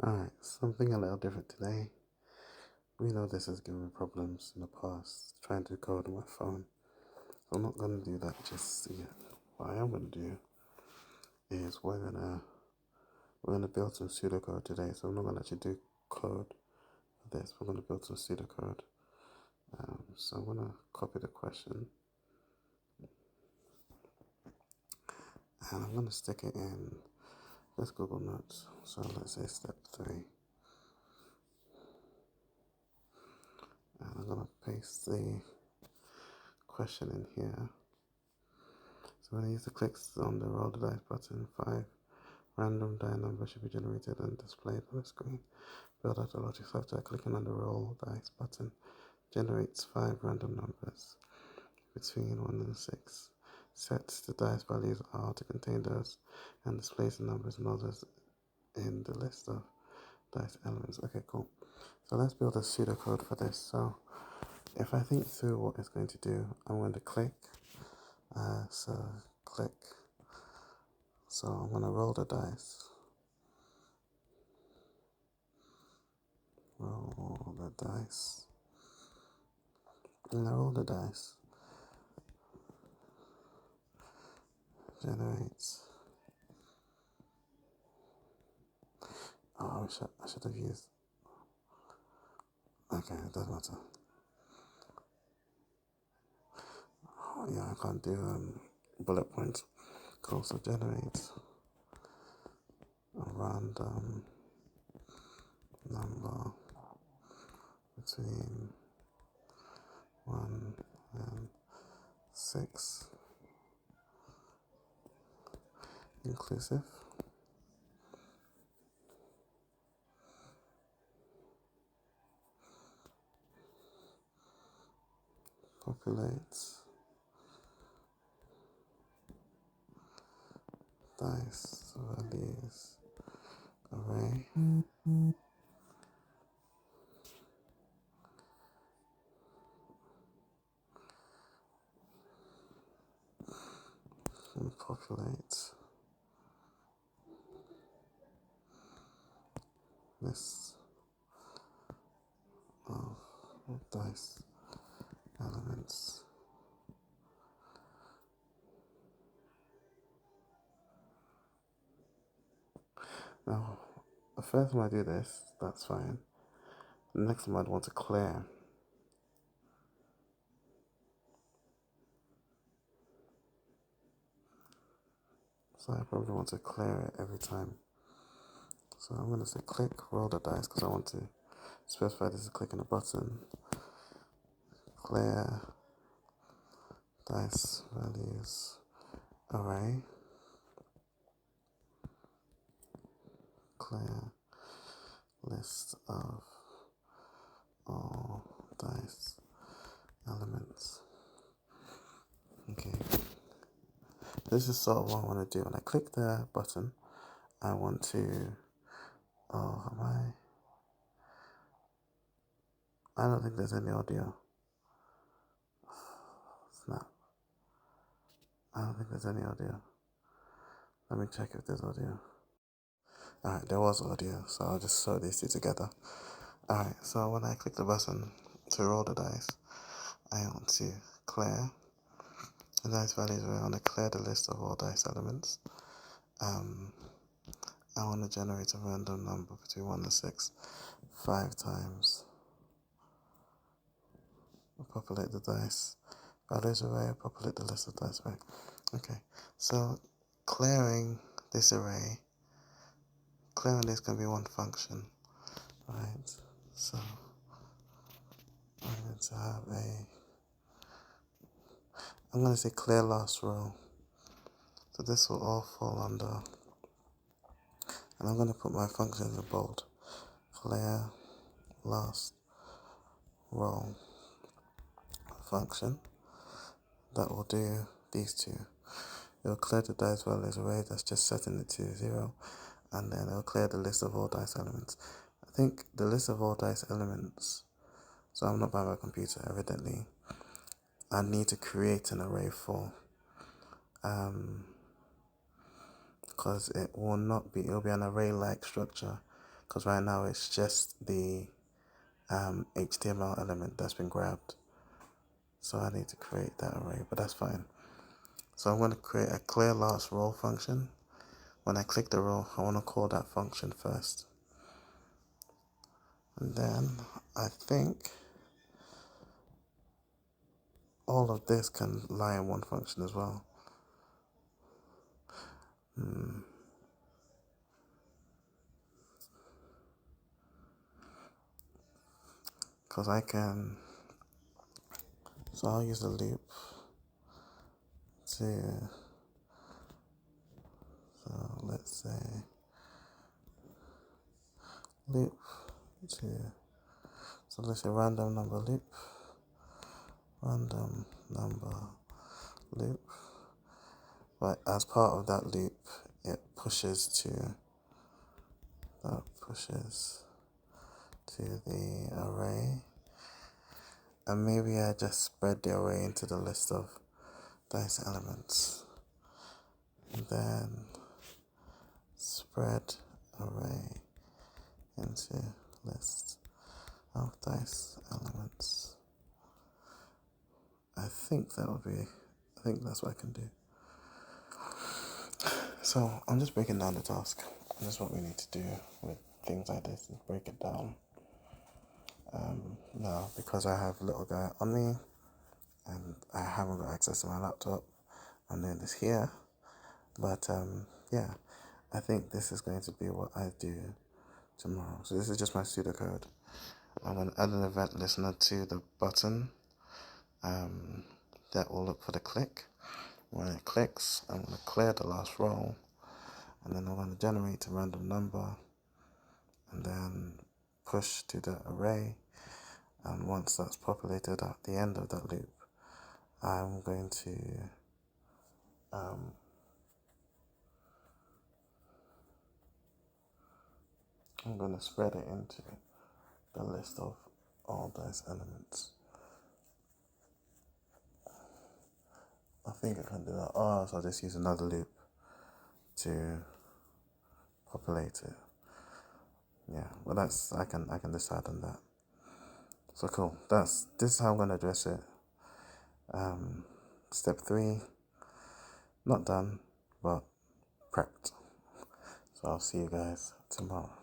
Alright, something a little different today. We know this has given me problems in the past trying to code on my phone. So I'm not going to do that just yet. What I am going to do is we're gonna build some pseudocode today. So I'm not going to actually do code for this. We're going to build some pseudocode. So I'm going to copy the question and I'm going to stick it in this Google Notes. So let's say step 3. And I'm going to paste the question in here. So when I use the clicks on the roll the dice button, 5 random die numbers should be generated and displayed on the screen. Build out the logic software clicking on the roll dice button generates 5 random numbers between 1 and 6. Sets the dice values R to contain those and displays the numbers and others in the list of dice elements. Okay, cool. So let's build a pseudocode for this. So if I think through what it's going to do, I'm going to click. Click. So I'm going to roll the dice. Roll the dice. And I roll the dice. Generates. Oh, I should have used. Okay, it doesn't matter. Oh, yeah, I can't do bullet points. Cool, so generates a random number between 1 and 6, inclusive. Populates dice values array. And populates list of dice elements. Now, the first time I do this, that's fine. The next time I'd want to clear. So I probably want to clear it every time. So I'm going to say click, roll the dice, because I want to specify this is clicking a button. Clear dice values array. Clear list of all dice elements. Okay. This is sort of what I want to do. When I click the button, I want to. Oh, am I don't think there's any audio. Snap. I don't think there's any audio. Let me check if there's audio. Alright, there was audio, so I'll just sew these two together. Alright, so when I click the button to roll the dice, I want to clear the dice values. I want to clear the list of all dice elements. I want to generate a random number between 1 and 6 5 times. Populate the dice values array, populate the list of dice array. Okay, so clearing this can be one function, right? So I'm going to say clear last row. So this will all fall under, and I'm going to put my functions in bold. Clear last row function that will do these two. It will clear the dice values array, that's just setting it to 0, and then it will clear the list of all dice elements. I think the list of all dice elements, so I'm not by my computer evidently, I need to create an array for, because it will be an array-like structure, because right now it's just the HTML element that's been grabbed. So I need to create that array, but that's fine. So I'm going to create a clear last row function. When I click the row, I want to call that function first. And then I think all of this can lie in one function as well. Because I can, so I'll use the loop to, so let's say loop to, so let's say random number loop, but as part of that loop, it pushes to the array, and maybe I just spread the array into the list of dice elements, and then spread array into list of dice elements. I think that's what I can do. So I'm just breaking down the task. That's what we need to do with things like this, is break it down. Now, because I have little guy on me and I haven't got access to my laptop, I'm doing this here. But yeah, I think this is going to be what I do tomorrow. So this is just my pseudocode. I'm going to add an event listener to the button. That will look for the click. When it clicks, I'm going to clear the last row, and then I'm going to generate a random number, and then push to the array. And once that's populated at the end of that loop, I'm going to spread it into the list of all those elements. I think I can do that. Oh, so I'll just use another loop to populate it. Yeah, well I can decide on that. So cool. This is how I'm gonna address it. Step 3, not done, but prepped. So I'll see you guys tomorrow.